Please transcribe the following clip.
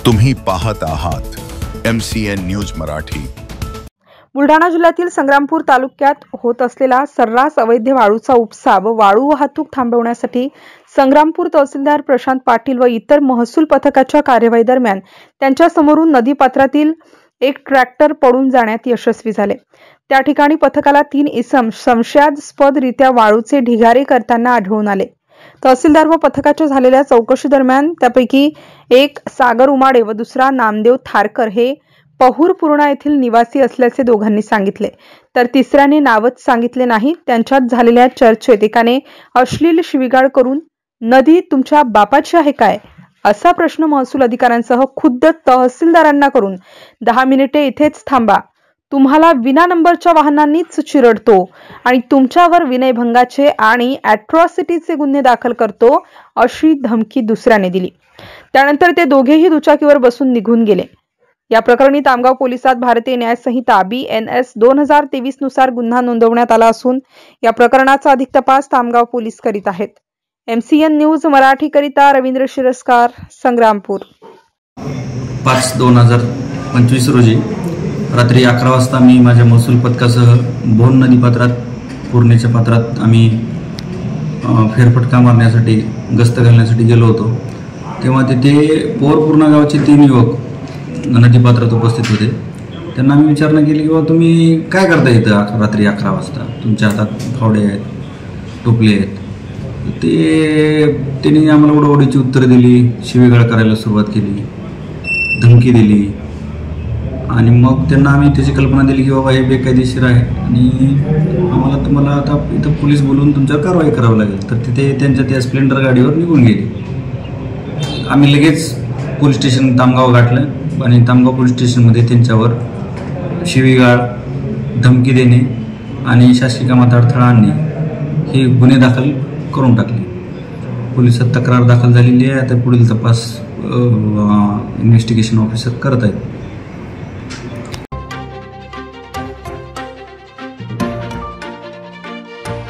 तुम्ही पाहत आहात MCN न्यूज मराठी। बुलढाणा जिल्ह्यातील संग्रामपूर तालुक्यात होत असलेला सर्रास अवैध वाळूचा उपसा व वाळू वाहतूक थांबवण्यासाठी संग्रामपूर तहसीलदार प्रशांत पाटील व इतर महसूल पथकाच्या कार्यवाही दरम्यान त्यांच्या समोरून नदीपात्रातील एक ट्रॅक्टर पडून जाण्यात यशस्वी झाले। त्या ठिकाणी पथकाला 3 इसम संशयास्पदरित्या वाळूचे ढिगारे करताना आढळून आले। तहसीलदार व पथकाच्या झालेल्या चौकशी दरम्यान त्यापैकी एक सागर उमाडे व दुसरा नामदेव थारकर हे पहुरपूर्णा येथील निवासी असल्याचे दोघांनी सांगितले, तर तिसऱ्याने नावच सांगितले नाही। त्यांच्यात झालेल्या चर्चेत एकाने अश्लील शिवीगाळ करून नदी तुमच्या बापाची आहे काय असा प्रश्न महसूल अधिकाऱ्यांसह खुद्द तहसीलदारांना करून 10 मिनिटे इथेच थांबा, तुम्हाला विना नंबरच्या वाहनांनीच चिरडतो आणि तुमच्यावर विनयभंगाचे आणि ॲट्रॉसिटीचे गुन्हे दाखल करतो अशी धमकी दुसऱ्याने दिली। त्यानंतर ते दोघेही दुचाकीवर बसून निघून गेले। या प्रकरणी तामगाव पोलिसात भारतीय न्याय संहिता BNS 2023 नुसार गुन्हा नोंदवण्यात आला असून या प्रकरणाचा अधिक तपास तामगाव पोलीस करीत आहेत। MCN न्यूज मराठी करिता रवींद्र शिरस्कार, संग्रामपूर। 5/2025 रोजी रात्री 11 वाजता मी माझ्या महसूल पथकासह बोन नदी पात्रात पूर्णेच्या पात्रात आम्ही फेरफटका मारण्यासाठी गस्त घालण्यासाठी गेलो होतो। तेव्हा तिथे पहुरपूर्णा गावचे 3 युवक नदी पात्रात उपस्थित होते। त्यांना आम्ही विचारणा केली की बाबा तुम्ही काय करता इथं रात्री 11 वाजता, तुमच्या हातात फावडे आहेत, टोपले आहेत। त्यांनी आम्हाला ओढाओढीची उत्तरं दिली, शिवीगाळ करायला सुरुवात केली, धमकी दिली आणि मग त्यांना आम्ही त्याची कल्पना दिली की बाबा हे बेकायदेशीर आहे आणि तुम्हाला आता इथं पोलीस बोलवून तुमच्यावर कारवाई करावी लागेल। तर तिथे त्यांच्या त्या स्प्लेंडर गाडीवर निघून गेले। आम्ही लगेच पोलीस स्टेशन तामगाव गाठलं आणि तामगाव पोलीस स्टेशनमध्ये त्यांच्यावर शिवीगाळ, धमकी देणे आणि शासकीय कामात अडथळा आणणे हे गुन्हे दाखल करून टाकले। पोलिसात तक्रार दाखल झालेली आहे। आता पुढील तपास इन्व्हेस्टिगेशन ऑफिसर करत आहेत।